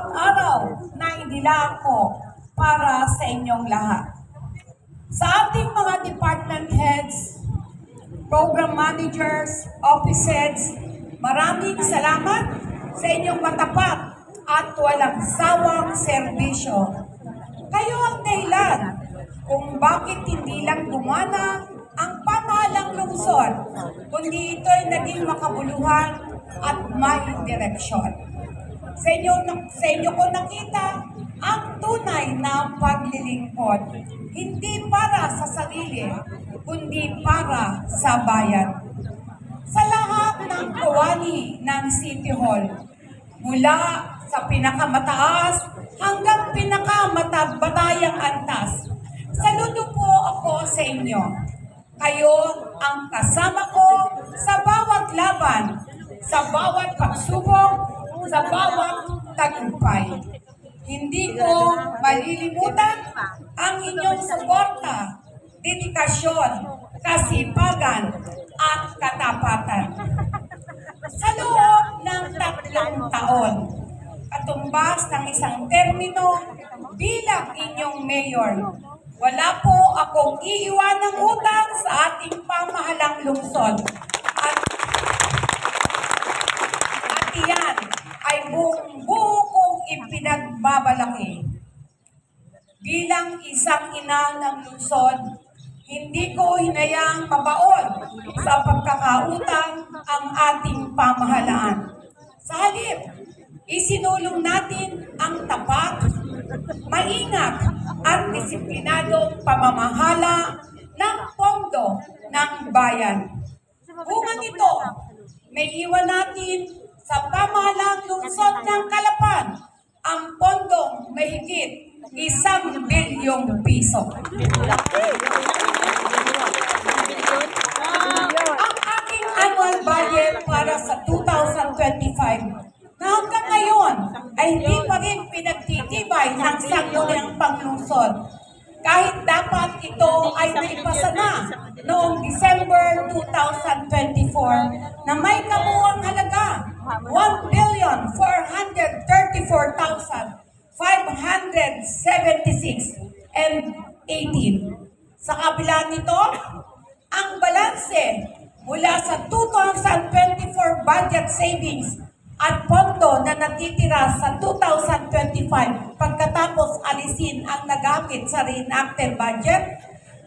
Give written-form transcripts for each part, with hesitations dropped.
bawat araw na inila ko para sa inyong lahat. Sa ating mga department heads, program managers, office heads, maraming salamat sa inyong matapat at walang sawang serbisyo. Kayo ang dahilan kung bakit hindi lang gumana ang pamahalang lungsod, kundi ito'y naging makabuluhan at may direksyon. Sa inyo ko nakita ang tunay na paglilingkod, hindi para sa sarili, kundi para sa bayan. Sa lahat ng kawani ng City Hall, mula sa pinakamataas hanggang pinakamabatayang antas, saludo po ako sa inyo. Kayo ang kasama ko sa bawat laban, sa bawat pagsubok, sa bawat tagumpay. Hindi ko malilimutan ang inyong suporta, dedikasyon, kasipagan, at katapatan. Sa loob ng 3 taon, katumbas ng isang termino bilang inyong mayor, wala po akong iiwanang utang sa ating pamahalang lungsod. At iyan ay buong-buo kong ipinagbabalaki. Bilang isang ina ng lungsod, hindi ko hinayang mabaon sa pagkakautang ang ating pamahalaan. Sa halip, isinulong natin ang tapat, maingat at disiplinadong pamamahala ng pondo ng bayan. Bunga nito, may iwan natin sa pamahalang lungsod ng Calapan ang pondong mahigit 1 bilyong piso. Ang aking annual budget para sa 2025 na hanggang ngayon ay hindi pa rin pinagtitibay ng sangguniang panglungsod. Kahit dapat ito ay naipasa na noong December 2024 na may kabuuang halaga 1,434,576.18. Sa kabila nito, ang balanse mula sa 2024 budget savings at pondo na natitira sa 2025 pagkatapos alisin ang nagamit sa reenacted budget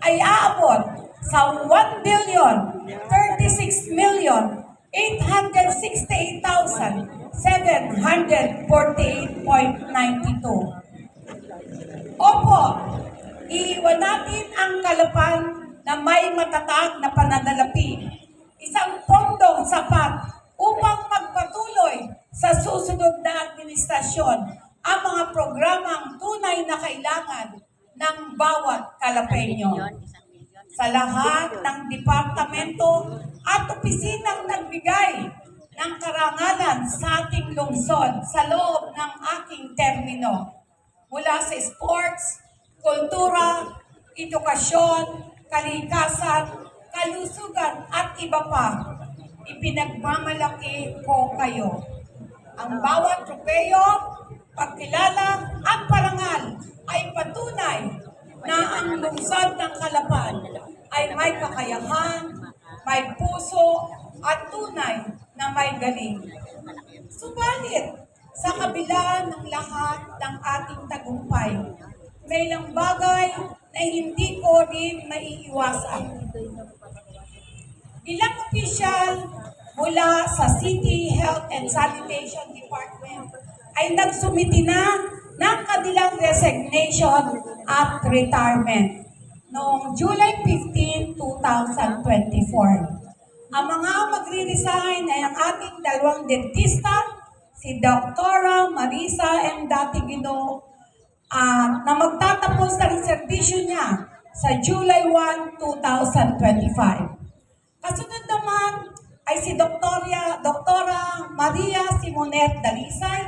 ay aabot sa 1,036,868,748.92. Opo, iiwan natin ang Calapan na may matatag na pananalapi, isang pondong sapat upang magpatuloy sa susunod na administrasyon ang mga programang tunay na kailangan ng bawat Calapeño. Sa lahat ng departamento at opisinang nagbigay ng karangalan sa ating lungsod sa loob ng aking termino, mula sa sports, kultura, edukasyon, kalikasan, kalusugan at iba pa, ipinagmamalaki ko kayo. Ang bawat tropeyo, pagkilala at parangal ay patunay na ang lungsod ng Calapan ay may kakayahan, may puso at tunay na may galing. Subalit, sa kabila ng lahat ng ating tagumpay, may ilang bagay na hindi ko rin maiiwasan. Ilang opisyal mula sa City Health and Sanitation Department ay nagsumiti na ng kanilang resignation at retirement noong July 15, 2024. Ang mga magre-resign ay ang ating 2 dentista, si Dr. Marisa M. Datigino, na magtatapos ng serbisyo niya sa July 1, 2025. Kasunod naman ay si Doktora Maria Simonet Dalisay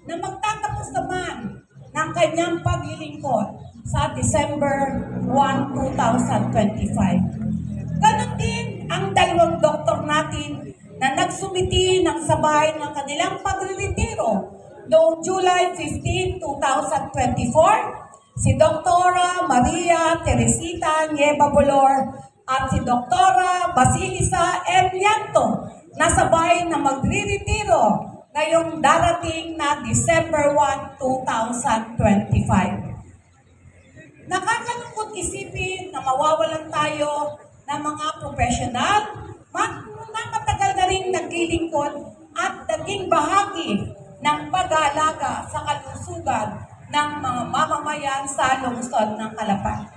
na magtatapos naman ng kanyang paglilingkod sa December 1, 2025. Ganon din ang 2 doktor natin na nagsumiti ng sabay ng kanilang pagre-retiro noong July 15, 2024, si Dr. Maria Teresita Nieva Bolor at si Dr. Basilisa M. Llanto na sabay na magre-retiro ngayong darating na December 1, 2025. Nakakalungkot isipin na mawawalan tayo ng mga profesional na matagal na rin naglilingkod at naging bahagi ng pag-aalaga sa kalusugan ng mga mamamayan sa lungsod ng Calapan.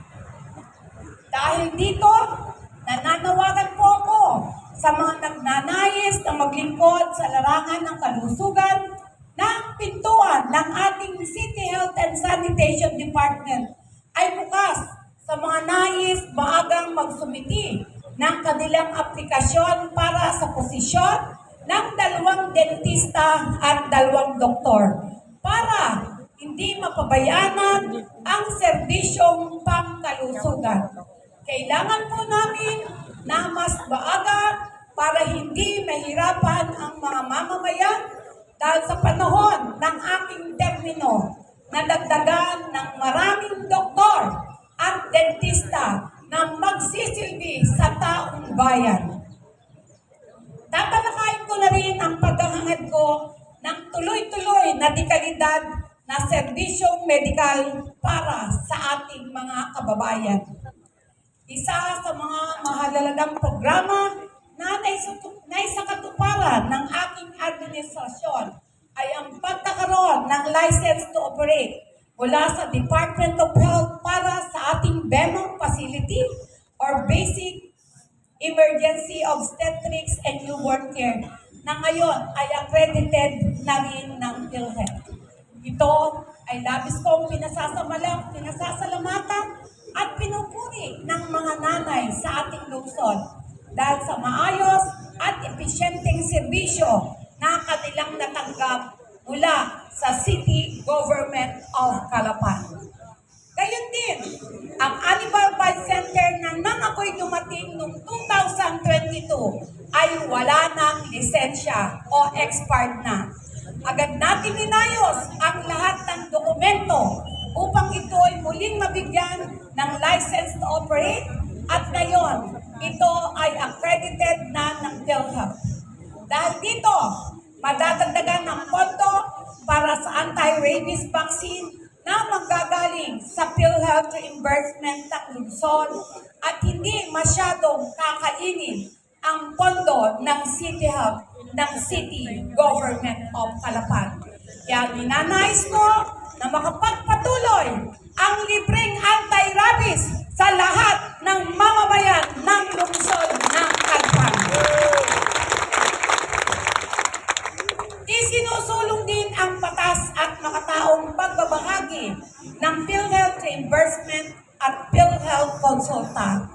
Dahil dito, nananawagan po ako sa mga nagnanais na maglingkod sa larangan ng kalusugan ng pintuan ng ating City Health and Sanitation Department ay bukas sa mga nais maagang magsumiti ng kanilang aplikasyon para sa posisyon ng 2 dentista at 2 doktor para hindi mapabayanan ang serbisyong pangkalusugan. Kailangan po namin na mas maaga para hindi mahirapan ang mga mamamayan dahil sa panahon ng aking termino na dagdagan ng maraming doktor at dentista na magsisilbi sa taong bayan. Tatalakayin ko na rin ang paghahangad ko ng tuloy-tuloy na dekalidad na serbisyong medikal para sa ating mga kababayan. Isa sa mga mahalagang programa na naisakatuparan ng aking administrasyon ay ang pagkakaroon ng license to operate mula sa Department of Health para sa ating BEMO facility or Basic Emergency Obstetrics and Newborn Care na ngayon ay accredited na rin ng PhilHealth. Ito ay labis kong pinasasalamatan at pinupuri ng mga nanay sa ating lungsod dahil sa maayos at episyenteng serbisyo na kanilang natanggap mula sa City Government of Calapan. Gayon din, ang Animal Bite Center na nang ako'y dumating noong 2022 ay wala ng lisensya o expired na. Agad natin inayos ang lahat ng dokumento upang ito ay muling mabigyan ng license to operate at ngayon, ito ay accredited na ng PhilHealth. Dahil dito, madadagdagan ng pondo para sa anti-rabies vaccine na manggagaling sa PhilHealth reimbursement ng lungsod at hindi masyadong kakainin ang pondo ng City Health ng City Government of Calapan. Kaya ninanais ko na makapagpatuloy ang libreng anti-rabies sa lahat ng mamamayan ng lungsod ng Calapan. Isinusulong din ang batas at makataong pagbabahagi ng PhilHealth reimbursement at PhilHealth consultant.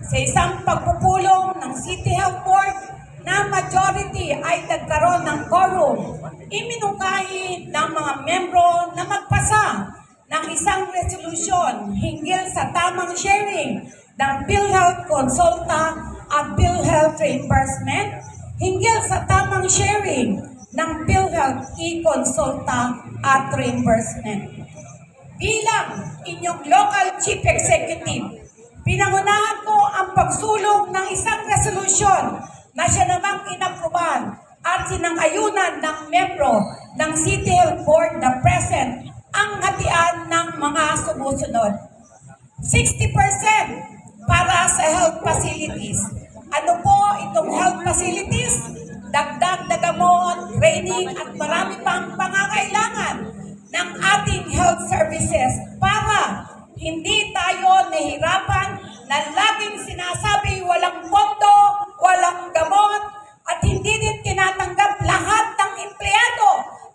Sa isang pagpupulong ng City Health Board na majority ay nagkaroon ng quorum, iminungkahi ng mga membro na magpasa ng isang resolusyon hinggil sa tamang sharing ng PhilHealth consultant at PhilHealth reimbursement, hinggil sa tamang sharing ng PhilHealth e-consulta at reimbursement. Bilang inyong local chief executive, pinangunahan ko ang pagsulong ng isang resolusyon na siya namang inapruban at sinang-ayunan ng membro ng City Health Board na present ang hatian ng mga sumusunod. 60% para sa health facilities. Ano po itong health facilities? Dagdag na gamot, training at marami pang pangangailangan ng ating health services para hindi tayo nahirapan na laging sinasabi walang pondo, walang gamot at hindi din tinatanggap lahat ng empleyado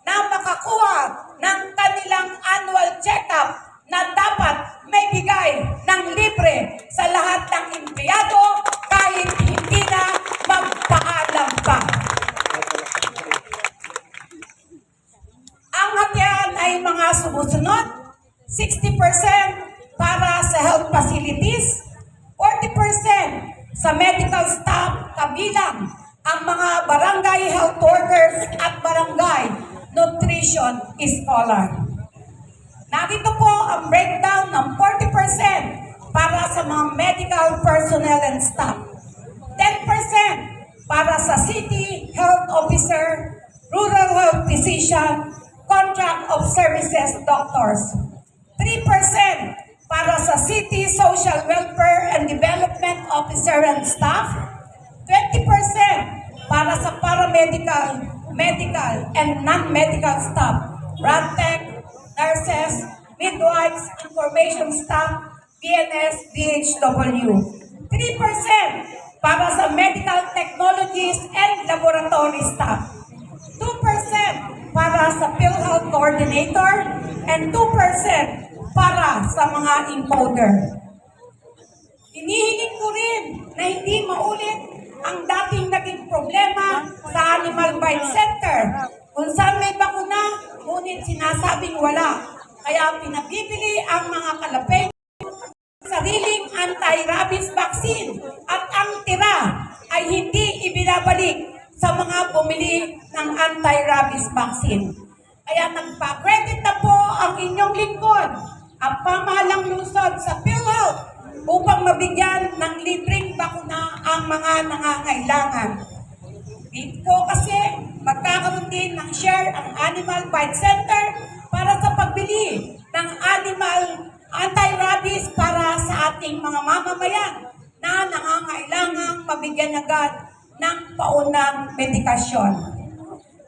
na makakuha ng kanilang annual check-up na dapat may bigay ng libre sa lahat ng empleyado kahit hindi na magpaalam pa. Ang hatian ay mga sumusunod, 60% para sa health facilities, 40% sa medical staff kabilang ang mga barangay health workers at barangay nutrition scholar. Narito po ang breakdown ng 40% para sa mga medical personnel and staff, 10% para sa city health officer, rural health physician, contract of services doctors, 3% para sa city social welfare and development officer and staff, 20% para sa paramedical, medical, and non-medical staff, RadTech, nurses, midwives, information staff, PNS, BHW. 3% para sa medical technologies and laboratory staff. 2% para sa PhilHealth coordinator and 2% para sa mga encoder. Hinihiling ko rin na hindi maulit ang dating naging problema sa Animal Bite Center kung saan may bakuna, ngunit sinasabing wala. Kaya pinabibili ang mga kalapeng sariling anti-rabies vaccine at ang tira ay hindi ibinabalik sa mga bumili ng anti-rabies vaccine. Kaya nagpa-credit na po ang inyong lingkod, ang pamahalang lungsod sa PhilHealth upang mabigyan ng libreng bakuna ang mga nangangailangan. Dito kasi magkakaroon din ng share ang Animal Bite Center para sa pagbili ng animal anti-rabies para sa ating mga mamamayan na nangangailangang mabigyan agad ng paunang medikasyon.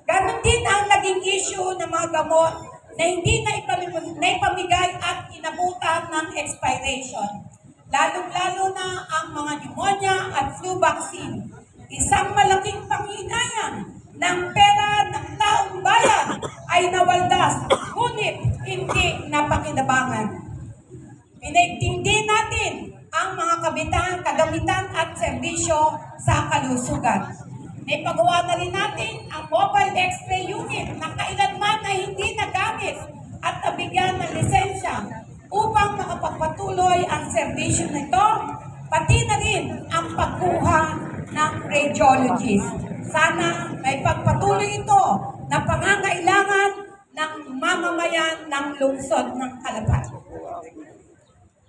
Ganon din ang naging issue ng mga gamot na hindi na ipamigay at inabutan ng expiration. Lalong-lalo na ang mga pneumonia at flu vaccine. Isang malaking panghinayang ng pera ng taong bayan ay nawaldas, ngunit hindi napakinabangan. Pinaigtindi natin ang mga kagamitan at serbisyo sa kalusugan. Naipagawa na rin natin ang mobile x-ray unit na kailanman ay hindi nagamit at nabigyan ng lisensya upang makapagpatuloy ang serbisyo nito, pati na rin ang pagkuha ng radiologist. Sana may pagpatuloy ito na pangangailangan ng mamamayan ng lungsod ng Calapan.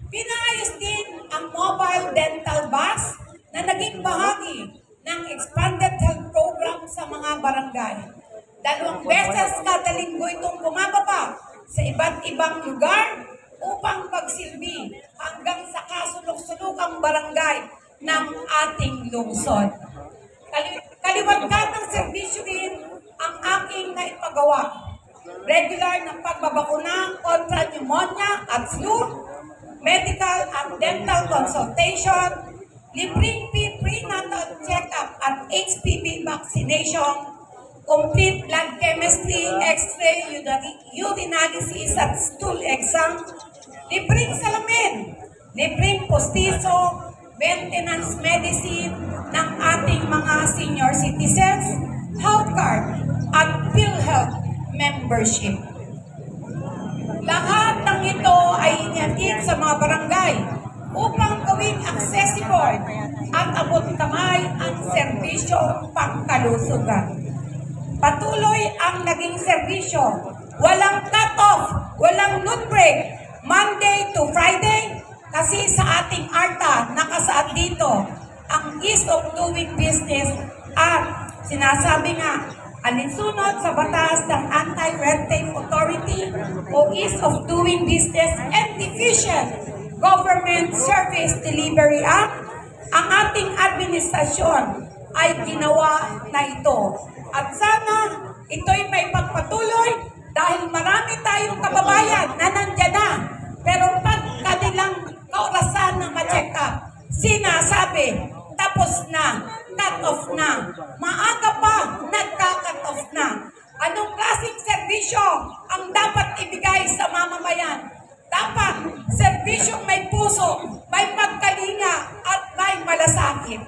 Pinaayos din ang mobile dental bus na naging bahagi ng expanded health program sa mga barangay. 2 beses kada linggo itong bumababa sa iba't ibang lugar upang pagsilbi hanggang sa kasulok-sulukang barangay ng ating lungsod. Kaliwagkat ng serbisyo din ang aking naipagawa. Regular na pagbabakuna kontra pneumonia at flu, medical at dental consultation, libreng prenatal check-up at HPV vaccination, complete blood chemistry, x-ray, urinalysis at stool exam, libreng salamin, libreng postiso, maintenance medicine ng ating mga senior citizens, health card, at PhilHealth membership. Lahat ng ito ay inihatid sa mga barangay upang gawing accessible at abot kamay ang serbisyo pangkalusugan. Patuloy ang naging serbisyo, walang cut-off, walang noon break, Monday to Friday, kasi sa ating ARTA nakasaad dito ang ease of doing business at sinasabi nga, alinsunod sa batas ng Anti-Red Tape Authority o Ease of Doing Business and Efficient Government Service Delivery Act, ang ating administrasyon ay ginawa na ito. At sana ito'y may pagpatuloy dahil marami tayong kababayan na nandyan na. Pero pag kanilang kaorasan na ma-check up, sinasabi, tapos na, cut off na. Maaga pa, nagka-cut off na. Anong klaseng serbisyo ang dapat ibigay sa mamamayan? Dapat serbisyong may puso, may pagkalinga at may malasakit.